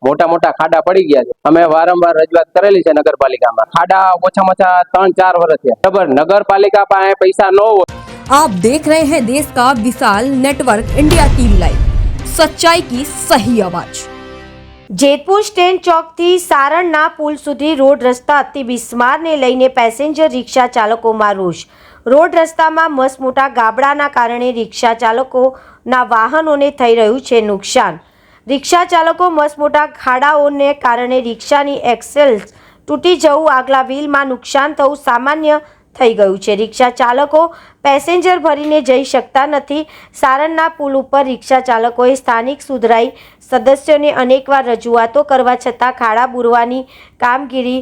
મોટા મોટા ખાડા પડી ગયા છે। અમે વારંવાર રજૂઆત કરેલી છે નગરપાલિકામાં। ખાડા ઓછામાં ઓછા 3-4 વર્ષ છે। બરાબર, नगरपालिका પાસે પૈસા ન હોય। आप देख रहे हैं देश का विशाल नेटवर्क इंडिया टीवी लाइव, सच्चाई की सही आवाज। જેતપુર સ્ટેન્ડ ચોકથી સારણના પુલ સુધી રોડ રસ્તા અતિ બિસ્મારને લઈને પેસેન્જર રિક્ષા ચાલકોમાં રોષ। રોડ રસ્તામાં મસમોટા ગાબડાના કારણે રિક્ષા ચાલકોના વાહનોને થઈ રહ્યું છે નુકસાન। રિક્ષા ચાલકો મસમોટા ખાડાઓને કારણે રિક્ષાની એક્સેલ્સ તૂટી જવું, આગલા વ્હીલમાં નુકસાન થવું સામાન્ય થઈ ગયું છે। રિક્ષા ચાલકો પેસેન્જર ભરીને જઈ શકતા નથી। સારણના પુલ ઉપર રિક્ષા ચાલકોએ સ્થાનિક સુધરાઈ સદસ્યોને અનેકવાર રજૂઆતો કરવા છતાં ખાડા બુરવાની કામગીરી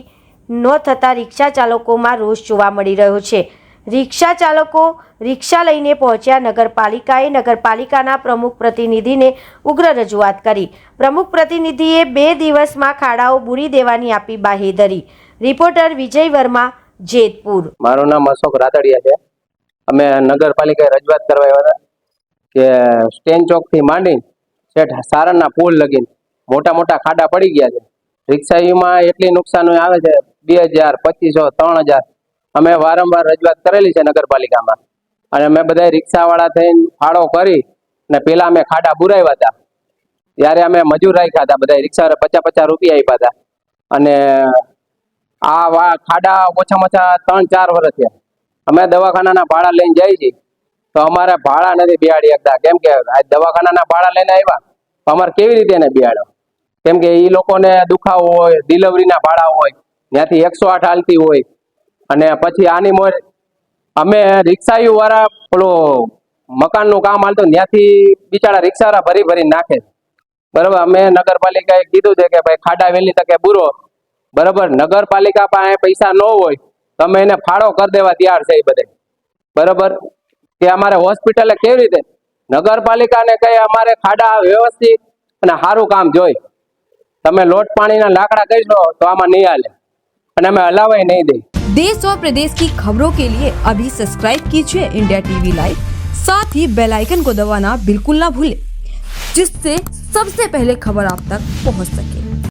ન થતાં રિક્ષા ચાલકોમાં રોષ જોવા મળી રહ્યો છે। રિક્ષા ચાલકો રિક્ષા લઈને પહોંચ્યા નગરપાલિકાએ નગરપાલિકાના પ્રમુખ પ્રતિનિધિને ઉગ્ર રજૂઆત કરી। પ્રમુખ પ્રતિનિધિએ 2 દિવસમાં ખાડાઓ બુરી દેવાની આપી બાહેધરી। રિપોર્ટર વિજય વર્મા, જેતપુર। મારું નામ અશોક રાતડિયા છે। અમે નગરપાલિકાએ રજૂઆત કરવા આવ્યા હતા કે સ્ટેન્ડ ચોકથી માંડી છેઠ સારણના પુલ લગીને મોટા મોટા ખાડા પડી ગયા છે। રિક્ષાઓમાં એટલી નુકસાન આવે છે, 2000, 2500, 3000। અમે વારંવાર રજૂઆત કરેલી છે નગરપાલિકામાં અને અમે બધા રિક્ષાવાળા થઈને ફાળો કરી ને પેલા અમે ખાડા બુરાવ્યા હતા। ત્યારે અમે મજૂર રાખ્યા હતા, બધા રિક્ષાવાળા 50-50 રૂપિયા આપ્યા હતા અને આ ખાડા ઓછામાં ઓછા 3-4 વર્ષ છે। અમે દવાખાનાના ભાડા લઈને જઈએ છીએ તો અમારે ભાડા નથી બેહાડી શકતા, કેમ કે દવાખાનાના ભાડા લઈને આવ્યા તો અમારે કેવી રીતે એને બેહાડો? કેમ કે એ લોકોને દુખાવો હોય, ડિલિવરીના ભાડા હોય, ત્યાંથી 108 હાલતી હોય અને પછી આની મોર અમે રિક્ષાયુ વાળા પેલો મકાનનું કામ હાલતું ત્યાંથી બિચારા રિક્ષાવાળા ભરી ભરી નાખે। બરાબર, અમે નગરપાલિકાએ કીધું છે કે ભાઈ ખાડા વહેલી તકે બુરો। બરાબર, નગરપાલિકા પાસે પૈસા ન હોય તો અમે એને ફાળો કરી દેવા તૈયાર છે એ બધે। બરાબર, કે અમારે હોસ્પિટલે કેવી રીતે નગરપાલિકાને કહે અમારે ખાડા વ્યવસ્થિત અને સારું કામ જોઈ। તમે લોટ પાણીના લાકડા કહીશો તો આમાં નહીં હાલે અને અમે હલાવાય નહીં દઈ। देश और प्रदेश की खबरों के लिए अभी सब्सक्राइब कीजिए इंडिया टीवी लाइव, साथ ही बेल आइकन को दबाना बिल्कुल ना भूलें, जिससे सबसे पहले खबर आप तक पहुंच सके।